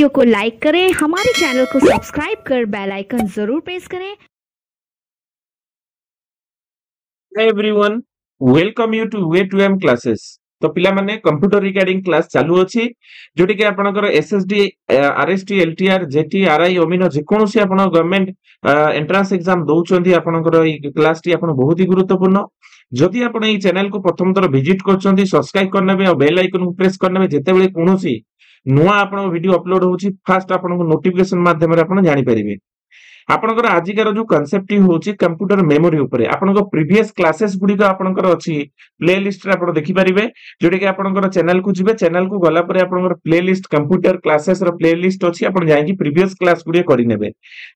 Video को like करें, हमारे चैनल को सब्सक्राइब कर बेल आइकन जरूर प्रेस करें। Hi everyone, welcome you to Way2M classes। तो पिला माने कंप्यूटर रिगार्डिंग क्लास चालू अछि जोटी के आपनकर एसएसडी आरएसटी एलटीआर जेटी आरआई ओमिनो जे कोनोसी आपन गवर्नमेंट एंट्रेंस एग्जाम दउचंदी आपनकर ई क्लास टी आपन बहुत ही गुरुत्वपूर्ण। जदि आपन ई चैनल को प्रथम थर विजिट करचंदी सब्सक्राइब करनेबे और बेल आइकन को प्रेस करनेबे जेतेबेले कोनोसी नुवा आपन वीडियो अपलोड होउची फास्ट आपन को नोटिफिकेशन माध्यम रे आपन जानि परिबे। आपनकर आजिकार जो कांसेप्ट होची कंप्यूटर मेमोरी ऊपर आपनकर प्रीवियस क्लासेस गुडी को आपनकर अछि प्लेलिस्ट रे आपण देखि परिबे जोटे कि आपनकर चैनल को जिबे चैनल को गला परे आपनकर प्लेलिस्ट कंप्यूटर क्लासेस रो प्लेलिस्ट अछि आपण जाई कि प्रीवियस क्लास गुडी करि नेबे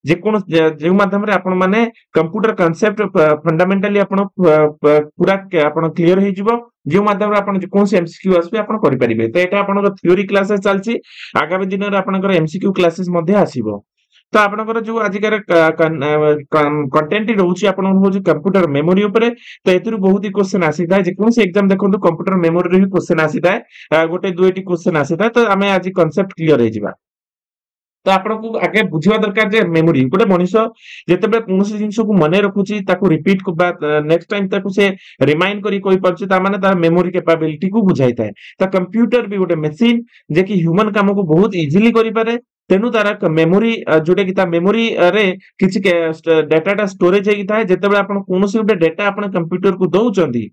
जे कोन जे माध्यम रे आपण माने कंप्यूटर कांसेप्ट फंडामेंटली आपण पूरा आपण क्लियर हे जिवो जे माध्यम रे आपण कोन से एमसीक्यू आसबे आपण करि परिबे। तो एटा आपनकर थ्योरी क्लासेस चलछि आगामी दिन रे आपनकर एमसीक्यू क्लासेस मध्ये आसीबो। तो आपनकर जो आजिकार कंटेंट रहउची आपन होची कंप्यूटर मेमोरी ऊपर तो एतरु बहुत ही क्वेश्चन आसीता जे कोन से एग्जाम देखंतु कंप्यूटर मेमोरी रे भी क्वेश्चन आसीता गोटे दुएटी क्वेश्चन आसीता। तो हमें आज कांसेप्ट क्लियर हे जिबा। तो आपन को आगे बुझिवा दरकार जे मेमोरी गोटे मनुष्य जेतेबे कोनोसी जिंस को मने रखुची ताको रिपीट को बात नेक्स्ट टाइम ताको से रिमाइंड करी कोइ परछि ता माने तार मेमोरी कैपेबिलिटी को बुझाइता है। तो कंप्यूटर भी गोटे मशीन जे कि ह्यूमन काम को बहुत इजीली करि पारे तेनु तारा मेमोरी जोटे कि ता मेमोरी रे किछि डाटा स्टोरेज हेइ थाए जेतेबेले आपण कोनोसी गोटे डाटा आपण कंप्यूटर को दउचंदी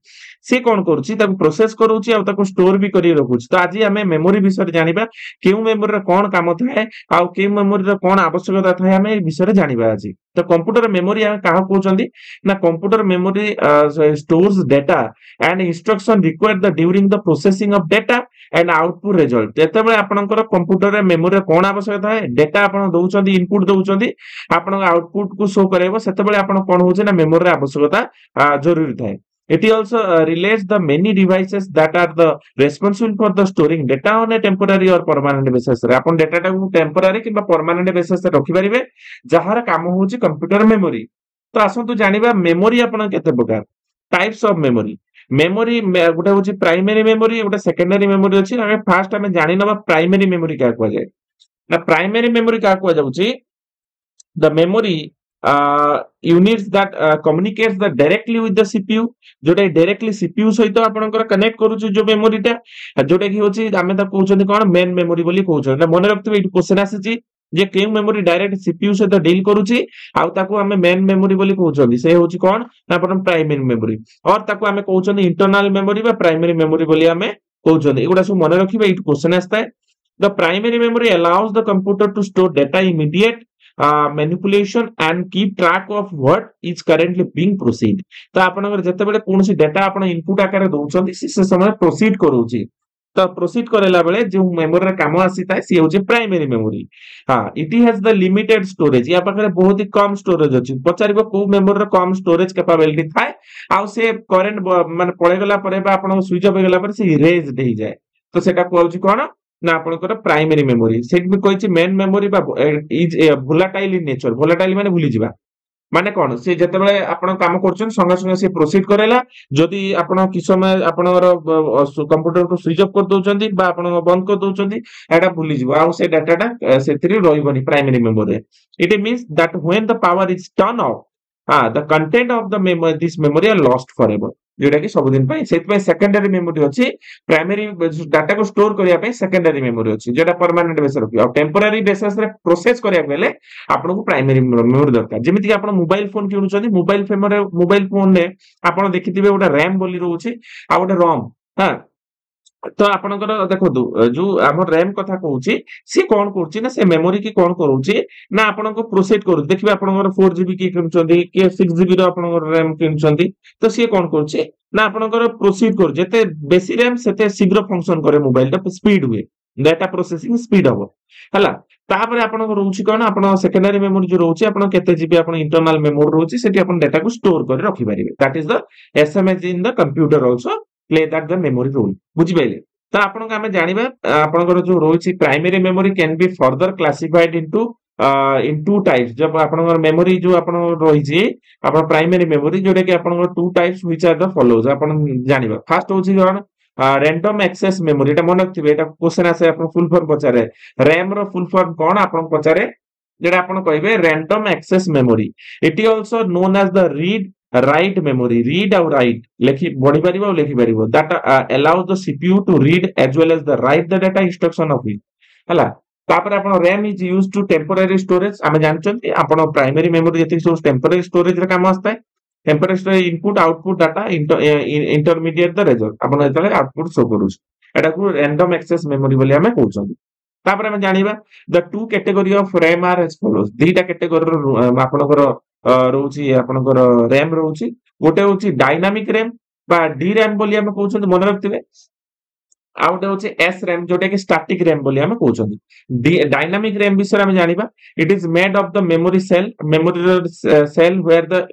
से कोन करूची ताको प्रोसेस करूची आ ताको स्टोर भी करि रखुची। तो आज हमें मेमोरी विषय जानिबा केउ मेमोरी रे कोन काम थाए आ केउ मेमोरी रे कोन आवश्यकता थाए हमें विषय जानिबा आज। तो कंप्यूटर मेमोरी काहा कहउचंदी ना computer memory stores data and instruction required during the processing of data and output result. जेतेबेले आपनकर कंप्यूटर रे मेमोरी कोन आवश्यकता है डाटा आपण दउचंदी इनपुट दउचंदी आपण आउटपुट को शो करेबो सेतेबेले आपण कोन होचे ना मेमोरी रे आवश्यकता जरूरी थाए। It also relates the many devices that are the responsible for the storing data on a temporary or permanent basis। रे आपण डाटा को टेम्पररी किबा परमानेंट बेसिस रे रखि परिबे जहार काम होची कंप्यूटर मेमोरी। तो आसंतु जानिबा मेमोरी आपण केते प्रकार टाइप्स ऑफ मेमोरी। मेमोरी गोटे होची प्राइमरी मेमोरी गोटे सेकेंडरी मेमोरी अछि। हमें फास्ट हमें जानि नबा प्राइमरी मेमोरी का कहवा जाय ना प्राइमरी मेमोरी का कहवा जाउची the memory units that communicates the directly with the CPU जोटा डायरेक्टली सीपीयू सहित आपनकर कनेक्ट करूछु जो मेमोरी टा जोटा कि होची हमें त कहउछन कोन मेन मेमोरी बोली कहउछन ना मन रखतबे इ क्वेश्चन आसीची जे केउ मेमोरी डायरेक्ट सीपीयू सहित डील करूची आ ताको हमें मेन मेमोरी बोली कहउछन से होची कोन ना अपन प्राइमरी मेमोरी और ताको हमें कहउछन इंटरनल मेमोरी बा प्राइमरी मेमोरी बोली हमें कहउछन। एगुडा सब मन रखिबे इ क्वेश्चन आस्ता है। The primary memory allows the computer to store data immediate manipulation and keep track of what is currently being proceed। तो आपनकर जेतेबेले कोनोसी डाटा आपण इनपुट आकार दउचंदी से समय प्रोसीड करूची तो प्रोसीड करेला बेले जो मेमोरी रे काम आसीता सी होची प्राइमरी मेमोरी। हां it has the limited storage या पाखरे बहुत ही कम स्टोरेज अछि पचारिबो को मेमोरी रे कम स्टोरेज कैपेबिलिटी थाए आ से करंट माने पळे गेला परे बा आपण स्विच ऑफ गेला परे से इरेज देई जाय तो सेटा कहउची कोन ना आपनकर प्राइमरी मेमोरी। सेट भी कहिछि मेन मेमोरी बा is volatile in nature. Volatile माने भूली जिबा माने कोन से जेतेबेले आपण काम करछन संगे संगे से प्रोसीड करेला जदि आपण कि समय आपनकर कंप्यूटर को स्विच ऑफ कर दोचंदी बा आपण बंद कर दोचंदी एटा भूली जिबा आ से डाटाटा सेतरी रहिबनी primary memory. It means that when the power is turn off the content of the memory this memory are lost forever जोटा कि सब दिन पई सेत पई सेकेंडरी मेमोरी अछि। प्राइमरी डाटा को स्टोर करिया पई सेकेंडरी मेमोरी अछि जेटा परमानेंट बेस रखि और टेम्पररी बेसिस रे प्रोसेस करिया गेले आपन को प्राइमरी मेमोरी दरकार। जेमिति कि आपन मोबाइल फोन किनुचंदी मोबाइल फोन रे आपन देखिथिबे ओटा रैम बोली रहउछि आ ओटा रोम। हां तो आपनकर देखो जो हमर रैम कथा कहउची से कोन करउची ना से मेमोरी की कोन करउची ना आपनको प्रोसेस करू देखिबे आपनकर 4GB की किनुचंदी के 6GB रो आपनकर रैम किनुचंदी तो से कोन करउची ना आपनकर प्रोसीड करू जेते बेसी रैम सेते शीघ्र फंक्शन करे मोबाइल टा स्पीड हुए डाटा प्रोसेसिंग स्पीड हो हला। तापर आपनकर रहउची कोन आपन सेकेंडरी मेमोरी जो रहउची आपन केते जीबी आपन इंटरनल मेमोरी रहउची सेठी आपन डाटा को स्टोर करे रखि परिबे। That is the SMS in the computer also play that the memory role बुझि पाइले। तो आपन का हमें जानिबा आपनकर जो रहउची primary memory can be further classified into in two types. जब आपनकर मेमोरी जो आपन रहिछि आपन प्राइमरी मेमोरी जोडे कि आपनकर two types which are the follows आपन जानिबा। फर्स्ट होछि कोन रैंडम एक्सेस मेमोरी एटा मन रखिबे एटा क्वेश्चन आसे आपण फुल फॉर्म पचारे रैम रो फुल फॉर्म कोन आपण पचारे जेटा आपण कहबे random access memory it is also known as the read write memory read और राइट लिखि बढ़ी परिबो लिखि परिबो that allows the CPU to read as well as the write the data instruction of it हला तापर आपण RAM is used to temporary storage आमे जानचंती आपण प्राइमरी मेमोरी जति सब टेम्पररी स्टोरेज रे काम आस्ताय temporary storage input output data intermediate the result आपण एतले आउटपुट शो करूछ एटा को रैंडम एक्सेस मेमोरी बोली आमे कहउछंती तापर आमे जानिबा the two category of RAM are as follows दीटा कैटेगरी रो आपनकर रहउची आपनकर रैम रहउची गोटे होची डायनामिक रैम बा डी रैम बोली आमे कहउछंती मन रखथिबे आउट होची एस रैम जोटे कि स्टैटिक रैम बोली आमे कहउछंती डायनामिक रैम विषय आमे जानिबा it is made of the memory cell where the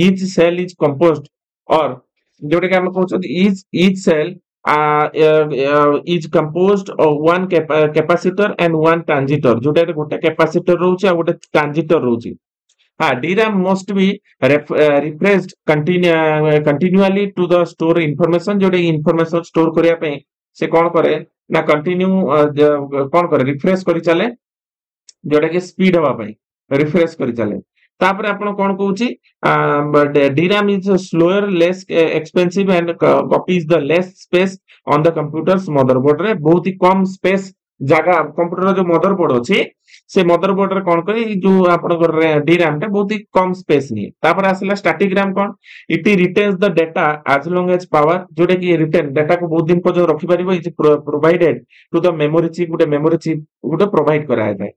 each cell is composed और जोटे कि आमे कहउछंती each cell is composed of one capacitor and one transitor जोटे गोटे कैपेसिटर रहउची आ गोटे ट्रांजिटर रहउची हाँ DRAM must be refreshed continually to the store information Jote information store करिया पे से कोन करे ना कंटिन्यू कोन करे रिफ्रेश करि चले जोटा कि स्पीड हवा पे रिफ्रेश करि चले तापर आपण कोन कहउची DRAM is slower less expensive and occupies the less space on the computer's motherboard रे बहुत ही कम स्पेस जगह कंप्यूटर जो मदरबोर्ड अछि से मदरबोर्ड रे कोन करी जो आपण DRAM टा बहुत ही कम स्पेस निये तापर आसला स्टैटिक रैम कोन it retains the data as long as power जोटे कि रिटेन डाटा को बहुत दिन पर्यंत रखि परिबो is provided to the memory chip गुटे प्रोवाइड कराय जाय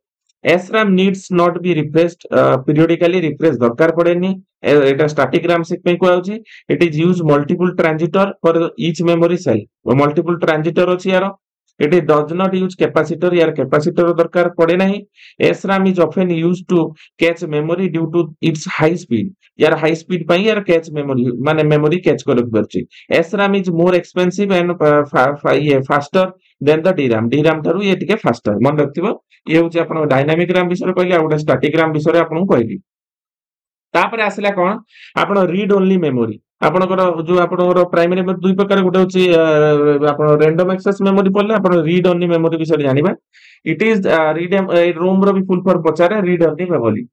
SRAM needs not be refreshed periodically refresh दरकार पड़ेनी एटा स्टैटिक रैम से पे कोआउची it is use multiple transistor for each memory cell multiple transistor अछि यार it does not use capacitor यार कैपेसिटर दरकार पड़े नहीं SRAM is often used to catch memory due to its high speed यार हाई स्पीड पई यार cache memory माने मेमोरी कैच करक परची SRAM is more expensive and faster then the DRAM थारु ये टिके फास्टर मन रखथिबो ये होची आपण डायनामिक रैम विषय कहली आ गोटे स्टैटिक रैम विषय आपण कहली तापर आसला कोन आपण रीड ओनली मेमोरी आपनकर जो आपनकर प्राइमरी में दुई प्रकार गोटे होची आपण रैंडम एक्सेस मेमोरी पड़ले आपण रीड ओनली मेमोरी विषय जानिबा इट इज रीड रोम रो भी फुल फॉर्म पचारे read only memory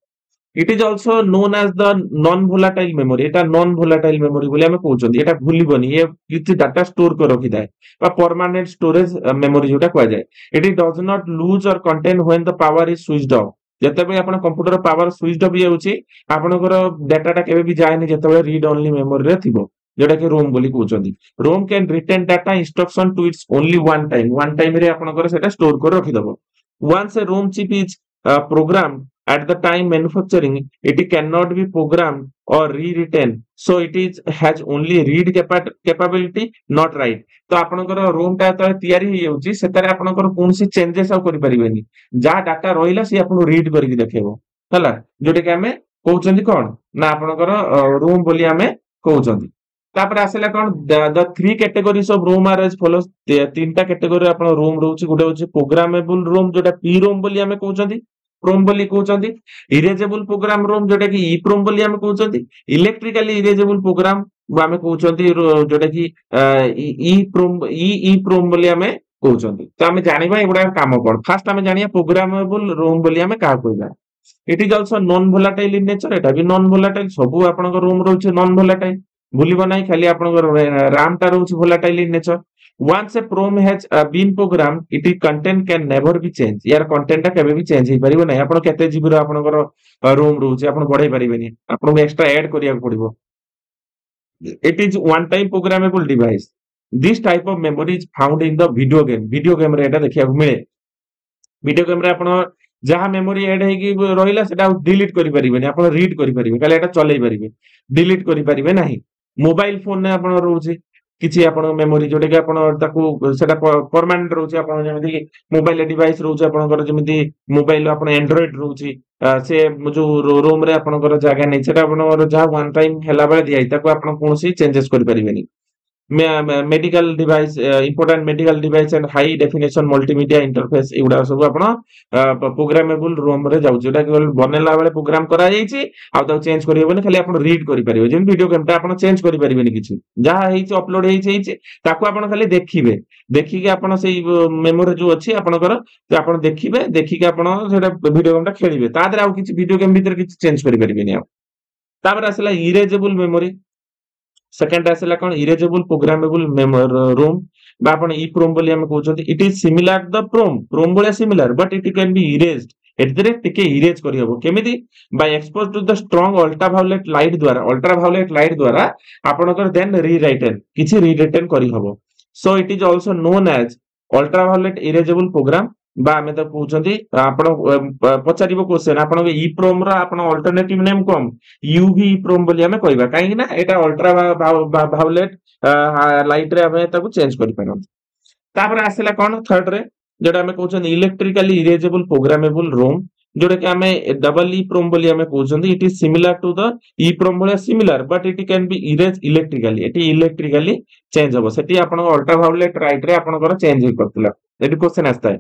it is also known as the non volatile memory एटा नॉन वोलेटाइल मेमोरी बोली हमें कहउछन एटा भूलिबनी ये किछि डाटा स्टोर कर रखि दाय बा परमानेंट स्टोरेज मेमोरी जोटा कहै जाय इट डज नॉट लूज और contain when the power is switched off जतबे आपण कंप्यूटर पावर स्विच्ड ऑफ होउची आपनकर डाटाटा केबे भी जायनी जतबे रीड ओनली मेमोरी रे थिबो जोटा कि रोम बोली कहउछन ROM can retain data instruction to its only one time रे आपनकर सेटा स्टोर कर रखि दबो once a ROM chip is programmed at the time manufacturing it cannot be programmed or rewritten so it is has only read capability not write तो आपनकर रोम टा त तयारी हे होची सेतारे आपनकर कोनसी चेंजेस आ करि परिबेनी जा डाटा रहिला से आपन रीड करि देखेबो हला जोटे कि हमें कहउचंदी कोन ना आपनकर रोम बोली हमें कहउचंदी तापर आसला कोन the three categories of ROM are as follows तीनटा कैटेगरी आपन रोम रहउची गुटे होची प्रोग्रामेबल रोम जोटा पी रोम बोली हमें कहउचंदी प्रोम बोली कहउचंदी इरेजेबल प्रोग्राम रोम जोटा कि ई प्रोम बोली हमें कहउचंदी इलेक्ट्रिकली इरेजेबल प्रोग्राम हमें कहउचंदी जोटा कि ई प्रोम बोली हमें कहउचंदी तो हमें जानिबा एगुडा काम कोन फर्स्ट हमें जानिया प्रोग्रामेबल रोम बोली हमें का कहबा it is also non volatile in nature एटा भी नॉन वोलेटाइल सब आपन रोम रहउची नॉन वोलेटाइल भूलिबो नाही खाली आपन RAM टा रहउची volatile in nature once a prom has been programmed it is content can never be changed यार कंटेंट टा केबे भी चेंज हे परिबो नाही आपन केते जीबी रो आपनकर रोम रहउची आपन बढ़ाई परिबेनी आपन एक्स्ट्रा ऐड करिया पड़िबो it is one time programmable device this type of memory is found in the video game रे एटा देखिया मिले वीडियो गेम रे आपन जहा मेमोरी ऐड हे कि रहिला सेटा डिलीट करि परिबेनी आपन रीड करि परिबे खाली एटा चलै परिबे डिलीट करि परिबे नाही मोबाइल फोन ने आपन रहउची किछि आपण मेमोरी जोटे कि आपण ताकू सेटा परमानेंट रहउची आपण जेमिति मोबाइल डिवाइस रहउची आपनकर जेमिति मोबाइल आपण एंड्रॉइड रहउची से जो रोम रे आपनकर जागा नै सेटा आपनकर जहा वन टाइम हेला बेले दियाई ताकू आपण कोनसी चेंजेस करि परिबेनी medical device important medical device and high definition multimedia interface एगुडा सब आपण प्रोग्रामेबल रोम रे जाउछ जेटा केवल बनेला बेले प्रोग्राम करा जाईछि आ ता चेंज करियबनी खाली आपण रीड करि परिबे जेम वीडियो गेम ता आपण चेंज करि परिबेनी किछि जहा हेछि अपलोड हेछि ताको आपण खाली देखिबे देखि के आपण सेई मेमोरी जो अछि आपणकर ते आपण देखिबे देखि के आपण सेटा वीडियो गेम ता खेलिबे ता दरे आ किछि वीडियो गेम भीतर किछि चेंज करि परिबेनी आ तापर आसला इरेजेबल मेमोरी सेकंड आसला कोन इरेजेबल प्रोग्रामेबल रोम बा आपण ईप्रोम बोली हम कहउछथि it is similar the PROM बोले similar but it can be erased एतरे टिके इरेज करि हबो केमिति by expose to the strong ultraviolet light द्वारा आपणकर देन रीराइटन किछि रीरिटन करि हबो so it is also known as ultraviolet erasable program बा हमें तो कहउछथि आपण पचारिबो क्वेश्चन आपण ईप्रोम रा आपण अल्टरनेटिव नेम कोन यूवी ईप्रोम बोली हमें कहबा काहे ना एटा अल्ट्रावायलेट लाइट रे हमें ताको चेंज करि परम तापर आसला कोन थर्ड रे जेटा हमें कहउछन इलेक्ट्रिकली इरेजेबल प्रोग्रामेबल रोम जोटा कि हमें डबल ईप्रोम बोली हमें कहउछन it is similar to the EPROM बोले similar but it can be erase electrically एटी इलेक्ट्रिकली चेंज हो सेठी आपण अल्ट्रावायलेट लाइट रे आपण चेंज हो करतला एटी क्वेश्चन आस्ता है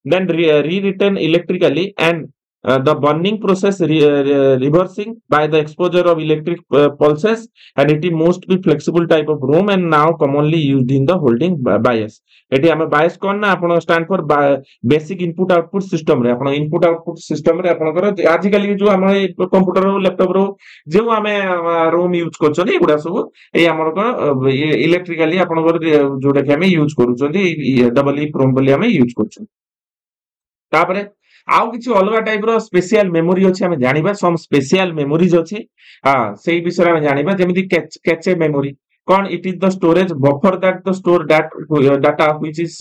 then rewritten electrically and the burning process reversing by the exposure of electric pulses and it must be flexible type of room and now commonly used in the holding bias eighty हम bias कोन ना आपण stand for basic input output system रे आपण input output system रे आपनकर आजिकली जो हम computer रो laptop रो जो हमें रूम यूज करछन एगुडा सब ए हमर इलेक्ट्रिकली आपनकर जोटा कि हम यूज करूछन डबल ई प्रोम बोली हम यूज करछन तापरे आउ किछि अलगा टाइप रो स्पेशल मेमोरी अछि हम जानिबा सम स्पेशल मेमोरीज अछि हां सेही विषय हम जानिबा जेमिति कैचे मेमोरी कोन it is the storage buffer that the store data which is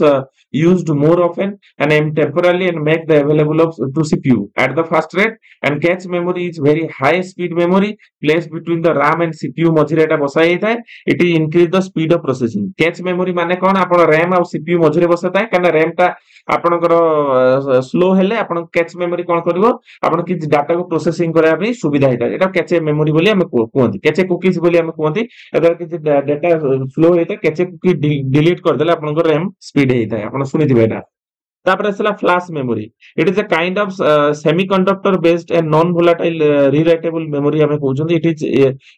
used more often and temporarily and make the available of to CPU at the fast rate and cache memory is very high speed memory placed between the RAM and CPU मझिरे एटा बसाई थाए it is increase the speed of processing cache memory माने कोन आपण RAM और CPU मझिरे बसताए कना RAM टा आपनकर slow हेले आपण कैच मेमोरी कोन करबो आपण कि डाटा को प्रोसेसिंग करा भी सुविधा हेता एटा कैच मेमोरी बोली हम कोहंती कैच कुकीज बोली हम कोहंती एदर कि डाटा स्लो हेता कैच कुकी डिलीट कर देला आपनकर RAM स्पीड हेता आपण सुनि दिबे एटा तापर असला flash memory it is a kind of semiconductor based and non volatile rewritable memory हमें कहउछन it is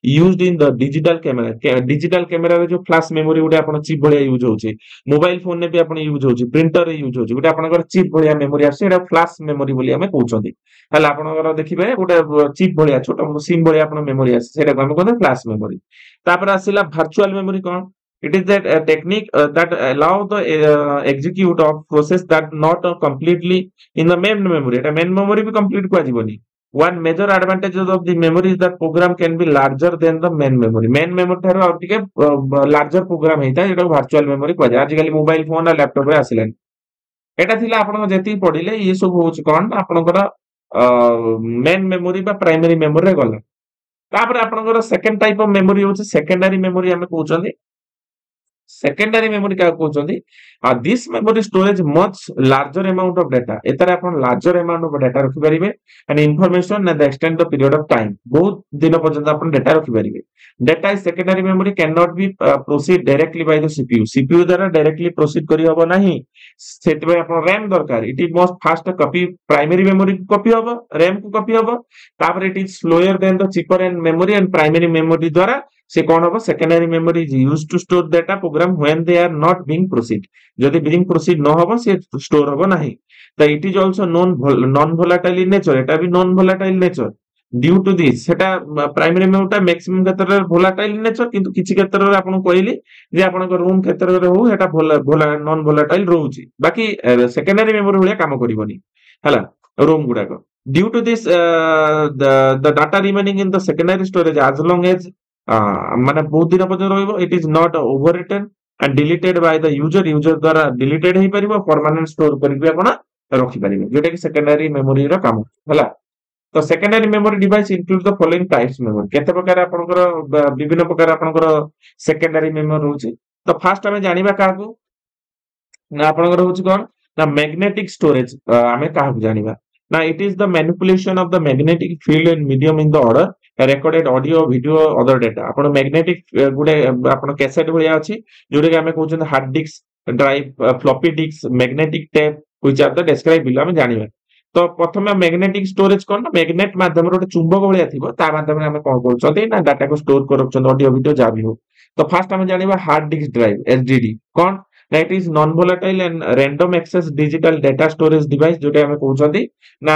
used in the digital camera रे जो फ्लैश मेमोरी उडे आपण चिप भलिया यूज होची मोबाइल फोन ने भी आपण यूज होची प्रिंटर रे यूज होची उडे आपनकर चिप भलिया मेमोरी आसे एटा फ्लैश मेमोरी बोली हमें कहउछन हला आपनकर देखिबे उडे चिप भलिया छोटा सिम भलिया आपण मेमोरी आसे सेटा हम कहते फ्लैश मेमोरी तापर आसिला वर्चुअल मेमोरी कोन it is that technique that allow the execute of process that not completely in the main memory eta main memory भी complete kwa jiboni one major advantage of the memory is that program can be larger than the main memory थारो और टिके larger program हेता एटा virtual memory kwa जाय आजिकली mobile phone और laptop रे आसिलेन एटा थिला आपण जेति पढिले ये सब होच कोन आपनकर मेन मेमोरी बा प्राइमरी मेमोरी रे गला तापर आपनकर सेकंड टाइप ऑफ मेमोरी होच सेकेंडरी मेमोरी हमें कहउछन secondary memory का कहउछंती this memory storage much larger amount of data एतरा upon larger amount of data रखि परिबे and information and the extend the period of time बहुत दिन पर्यंत अपन data रखि परिबे data is secondary memory cannot be proceed directly by the CPU द्वारा directly proceed करि हबो नाही सेतबे अपन RAM दरकार it is most fast copy primary memory को copy हबो RAM को copy हबो तापर it is slower than the cheaper and memory and primary memory द्वारा से कौन होगा secondary memory is used to store data program when they are not being proceed जदि बीइंग प्रोसीड न होबो से स्टोर होबो नाही त it is also non volatile in nature एटा भी non volatile nature due to this सेटा प्राइमरी मेमोरी मैक्सिमम क्षेत्र रे वोलेटाइल नेचर किंतु किछि क्षेत्र रे आपन कहली जे आपन को रूम क्षेत्र रे हो एटा नॉन वोलेटाइल रहउची बाकी सेकेंडरी मेमोरी भलिया काम करिवनी हला रूम गुडा को due to this the data remaining in the secondary storage as long as माने बहुत दिन पर्यंत रहइबो it is not overwritten and deleted by the user द्वारा डिलीटेड हे परिबो परमानेंट स्टोर करिबे आपण रखि परिबे जेटा कि सेकेंडरी मेमोरी रो काम हला तो secondary memory device include the following types memory केते प्रकार आपनकर विभिन्न प्रकार आपनकर सेकेंडरी मेमोरी होची तो फर्स्ट हमें जानिबा काको ना आपनकर होची कोन ना मैग्नेटिक स्टोरेज हमें काको जानिबा ना it is the manipulation of the magnetic field and medium in the order recorded audio video other data आपण मैग्नेटिक गुडे आपण कैसेट भलिया अछि जोडे के हमें कहउछन hard disk drive floppy disk magnetic tape which are the describe below हम जानिबा तो प्रथमे मैग्नेटिक स्टोरेज कोन मैग्नेट माध्यम रे चुंबक भलिया थिबो ता माध्यम रे हमें कोन करछथि ना डाटा को स्टोर करछन ऑडियो वीडियो जा भी हो तो फर्स्ट हम जानिबा हार्ड डिस्क ड्राइव एसडीडी कोन that is non volatile and random access digital data storage device Jote हमें कहउछथि ना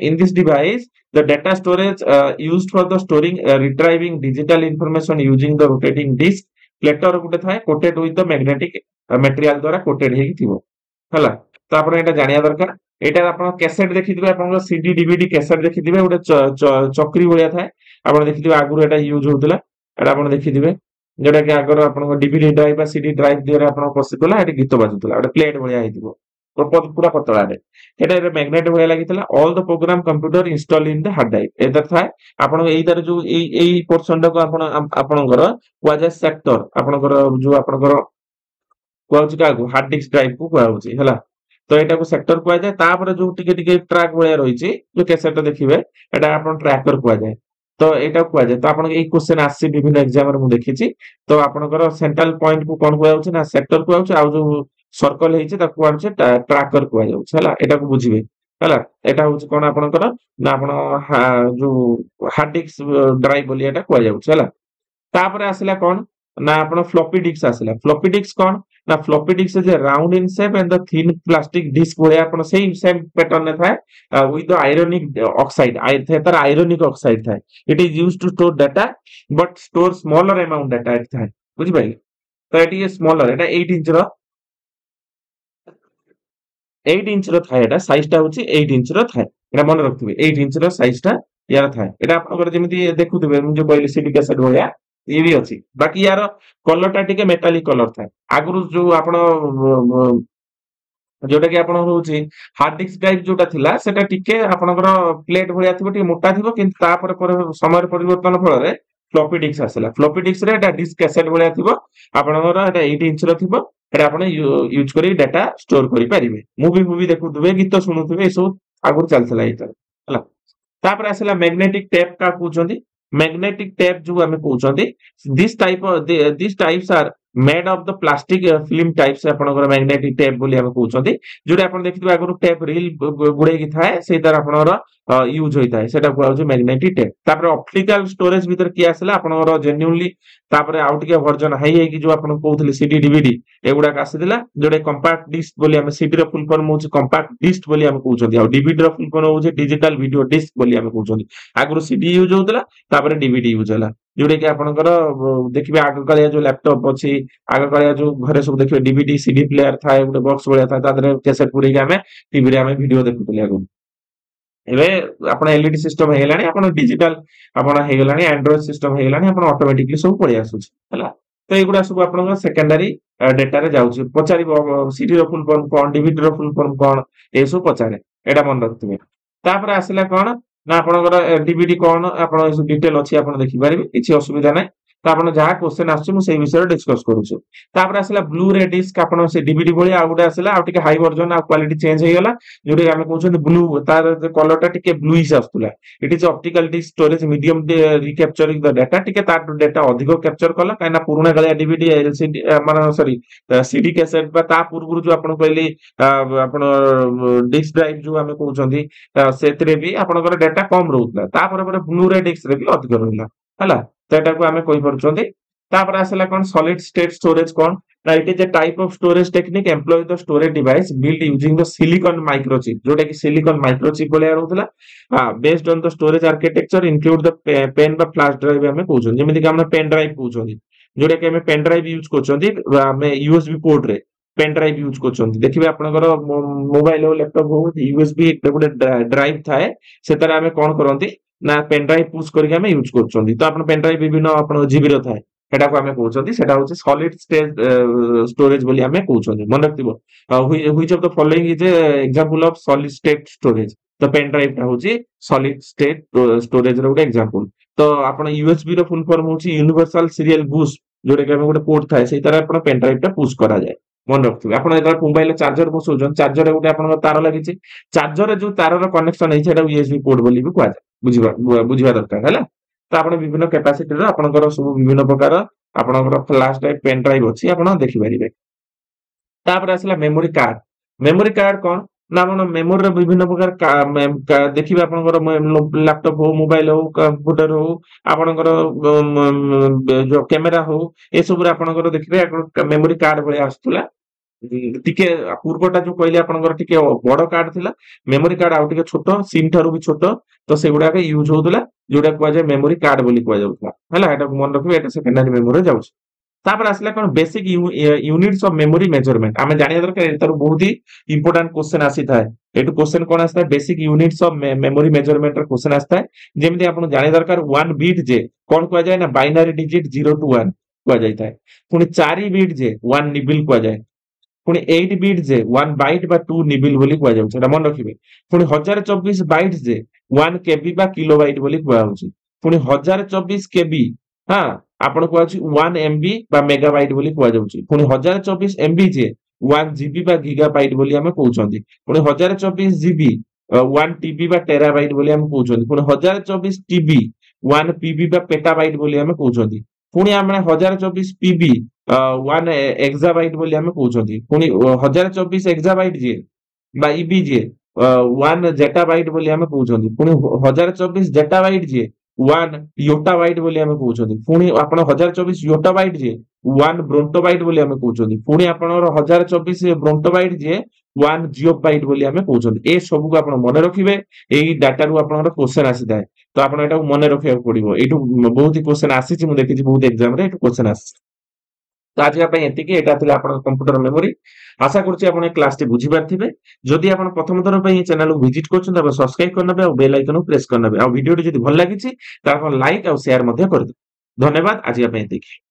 in this device the data storage used for the storing retrieving digital information using the rotating disk platter गुटे थाए coated with the magnetic material द्वारा coated हेकी थिबो हला तो आपण एटा जानिया दरकार एटा आपण कैसेट देखिथिबे आपण सीडी डीवीडी कैसेट देखिथिबे गुटे चक्री भलिया थाए आपण देखिथिबे आगुर एटा यूज होतला एटा आपण देखिथिबे जोटा कि आगर आपण डीवीडी ड्राइव सीडी ड्राइव दिरा आपण पसितला एटी गीत बाजुतला एटा प्लेट भलिया हिथिबो पूरा पतला रे एटा रे मैग्नेट भलिया लागितला all the program computer install in the hard drive either थाए आपण एइदार जो एई पोर्शन को आपण आपणकर वाजा सेक्टर आपणकर जो आपणकर कोउची का हार्ड डिस्क ड्राइव को कोउची हला तो एटा को सेक्टर को जाय तापर जो टिके टिके ट्रैक भलिया रहिछि जो कैसेट देखिबे एटा आपण ट्रैकर को जाय तो एटा को जाय तो आपण ए क्वेश्चन आसी विभिन्न एग्जाम रे मु देखिछि तो आपणकर सेंट्रल पॉइंट को कोन को जाउछि ना सेक्टर को जाउछि आ जो सर्कल हेछि ता को आउछि ट्रैकर को जाउछि हला एटा को बुझिबे हला एटा होछि कोन आपणकर ना आपण जो हार्ड डिस्क ड्राइव बोली एटा को जाउछि हला तापर आसिला कोन ना आपण फ्लॉपी डिस्क आसिला फ्लॉपी डिस्क कोन ना floppy disk is round in shape and the thin plastic disk बोले आपण सेम सेम पैटर्न ने थाए विथ द आयरनिक ऑक्साइड तर आयरनिक ऑक्साइड थाए it is used to store data but store smaller amount data इट थाए बुझि पाइले तो एटी ये स्मॉलर एटा 8 इंच रो 8 इंच रो थाए एटा साइज ता होची 8 इंच रो थाए एटा मन रखथिबे 8 इंच रो साइज ता यार थाए एटा आपन जेमिति देखुथिबे जो बोइले सीडी कैसेट होया ये भी अच्छी बाकी यार कलर टा टिके मेटालिक कलर था आगुरु जो आपण जोटा कि आपण होची हार्ड डिस्क ड्राइव जोटा थिला सेटा टिके आपनकर प्लेट भलिया थिबो टिके मोटा थिबो किंतु ता पर समय परिवर्तन फल रे फ्लॉपी डिस्क आसला फ्लॉपी डिस्क रे एटा डिस्क कैसेट भलिया थिबो आपनकर एटा 8 इंच रो थिबो एटा आपण यूज करी डाटा स्टोर करि परिबे मूवी देखुथबे गीत सुनुथबे एसो आगुरु चलथला एटा हला तापर आसला मैग्नेटिक टेप का पूछंदी magnetic tape जो हमें कहउछंदी these types are made of the plastic film types आपनकर मैग्नेटिक टेप बोली हमें कहउछंदी जोडे आपण देखिथबे आगु टेप रील गुडे कि थाए से तार आपनकर यूज होई थाए सेटा कहउछ मैग्नेटिक टेप तापर ऑप्टिकल स्टोरेज भीतर की आसला आपनकर जेन्युइनली तापर आउट के वर्जन हाई है कि जो आपण कहउथले सीडी डीवीडी एगुडा का आसीदिला जोडे कंपैक्ट डिस्क बोली हमें सीडी रो फुल फॉर्म होछ कंपैक्ट डिस्क बोली हमें कहउछंदी आ डीवीडी रो फुल फॉर्म होछ डिजिटल वीडियो डिस्क बोली हमें कहउछंदी आगु सीडी यूज होतला तापर डीवीडी यूज होला जोडे कि आपनकर देखिबे आगु कालिया जो लैपटॉप अछि आगु कालिया जो घरे सब देखिबे डीवीडी सीडी प्लेयर थाए गुटे बॉक्स बळिया थाए तादरे कैसेट पुरी के हमें टीवी रे हमें वीडियो देखुतले आगु एबे आपण एलईडी सिस्टम हे गेलानी आपण डिजिटल आपण हे गेलानी एंड्रॉइड सिस्टम हे गेलानी आपण ऑटोमेटिकली सब पळि आसुछ हला तो एगुडा सब आपण सेकेंडरी डाटा रे जाउछ पचारिबो सीडी रो फुल फॉर्म कोन डीवीडी रो फुल फॉर्म कोन ए सब पचारे एटा मन रखथिबे तापर आसिला कोन ना आपनकर डीवीडी कोन आपण सब डिटेल अछि आपण देखि पारिबे किछि असुविधा नै तो आपण जहा क्वेश्चन आछे मु सेही विषय डिस्कस करूछु तापर आसला ब्लू रे डिस्क आपण से डीवीडी भली आ गुडा आसला आ टिके हाई वर्जन आ क्वालिटी चेंज हे गेला जोडे हमें कहउछन ब्लू तार कलर टा टिके ब्लूइश आस्तुला it is optical disc storage medium recapturing the data टिके तार डाटा अधिक कैप्चर कला काना पुराना गलिया डीवीडी एलसीडी माने सॉरी सीडी कैसेट बा ता पूर्व जो आपण कहली आपण डिस्क ड्राइव जो हमें कहउछंदी सेतरे भी आपनकर डाटा कम रहउतला तापर ब्लू रे डिस्क रे भी अधिक रहला हला तो एटा को हमें कोइ परछंदी तापर आसला कोन सॉलिड स्टेट स्टोरेज कोन ना it is a type of storage technique employ the storage device build using the silicon microchip जोटा कि सिलिकॉन माइक्रोचिप बोले रहउतला based on the storage architecture include the pen बा फ्लैश ड्राइव हमें कहउछन जेमिति कि हमने पेन ड्राइव कहउछन जोटा कि हमें पेन ड्राइव यूज करछंदी हमें यूएसबी पोर्ट रे पेन ड्राइव यूज करछंदी देखिबे आपनकर मोबाइल हो लैपटॉप हो यूएसबी गुटे ड्राइव थाए सेतारे हमें कोन करंती ना पेन ड्राइव पुश करके हमें यूज करछंदी तो आपण पेन ड्राइव विभिन्न आपण जीबी रो थाए सेटा को हमें कहउछंदी सेटा होछि सॉलिड स्टेट स्टोरेज बोली हमें कहउछंदी मन रखथिबो which of the following is example of solid state storage तो पेन ड्राइव टा होछि सॉलिड स्टेट स्टोरेज रो एग्जांपल तो आपण यूएसबी रो फुल फॉर्म होछि यूनिवर्सल सीरियल बूस्ट जोटे कि हमें गुटे पोर्ट थाए सेई तरह आपण पेन ड्राइव टा पुश करा जाय मन रखथिबे आपण एतर मोबाइल चार्जर बसौजन चार्जर गुटे आपण तार लागिछि चार्जर जो तार रो कनेक्शन है सेटा यूएसबी पोर्ट बोली भी कहै बुझिबा दरकार हैला तो आपण विभिन्न कैपेसिटी रो आपनकर सब विभिन्न प्रकार आपनकर फ्लैश ड्राइव पेन ड्राइव अछि आपण देखि परिबे। तापर आसला मेमोरी कार्ड। मेमोरी कार्ड कोन ना आपण मेमोरी रो विभिन्न प्रकार देखिबे आपनकर लैपटॉप हो मोबाइल हो कंप्यूटर हो आपनकर जो कैमरा हो ए सब रे आपनकर देखिबे मेमोरी कार्ड भले आस्तुला टिके पूर्वटा जो कहले आपनकर टिके बड़ कार्ड थिला मेमोरी कार्ड आउ टिके छोट सिम थारु भी छोट तो सेगुडा के यूज होतला जोडा कुआ जाय मेमोरी कार्ड बोली कुआ जाउतला हला एटा मन रखबे एटा सेकेंडरी मेमोरी जाउछ। तापर आसला कोन basic units of memory measurement आमे जानिया दरकार एतार बहुत ही इंपोर्टेंट क्वेश्चन आसी थाए एटु क्वेश्चन कोन आस्ता है basic units of memory measurement रे क्वेश्चन आस्ता है जेमिति आपण जानिया दरकार 1 बिट जे कोन कुआ जाय ना बाइनरी डिजिट 0 टू 1 कुआ जाय थाए पुनी 4 बिट जे 1 निबिल कुआ जाय पुनी 8 बिट जे 1 बाइट बा 2 निबिल बोली कुआ जाउछ एटा मन रखिबे पुनी 1024 बाइट जे 1 केबी बा किलोबाइट बोली कुआ होउछ पुनी 1024 केबी हां आपण कुआ छि 1 एमबी बा मेगाबाइट बोली कुआ जाउछ पुनी 1024 एमबी जे 1 जीबी बा गीगाबाइट बोली हमें कहउछंती पुनी 1024 जीबी 1 टीबी बा टेराबाइट बोली हमें कहउछंती पुनी 1024 टीबी 1 पीबी बा पेटाबाइट बोली हमें कहउछंती पुनी हमने 1024 पीबी 1 एक्साबाइट बोली हमें कहउछंती पुनी 1024 एक्साबाइट जे बा ईबी जे 1 जेटाबाइट बोली हमें कहउछंती पुनी 1024 जेटाबाइट जे 1 योटाबाइट बोली हमें कहउछंती पुनी आपण 1024 योटाबाइट जे 1 ब्रोंटोबाइट बोली हमें कहउछंती पुनी आपण 1024 ब्रोंटोबाइट जे 1 जियोबाइट बोली हमें कहउछंती ए सब को आपण मने रखिबे एई डाटा रु आपण क्वेश्चन आसी थाए तो आपण एटा मने रखिया पड़िबो एटु बहुत ही क्वेश्चन आसी छि मु देखि बहुत एग्जाम रे एटु क्वेश्चन आसी तो आज पे एतिके एटा थिला आपण कंप्यूटर मेमोरी आशा करछि आपण ए क्लास टी बुझी पारथिबे जदि आपण प्रथम थर पे ए चैनल को विजिट करछन तबे सब्सक्राइब करनबे और बेल आइकन को प्रेस करनबे और वीडियो जदि भल लागिछि त आपण लाइक और शेयर मध्ये कर दे। धन्यवाद आज पे एतिके।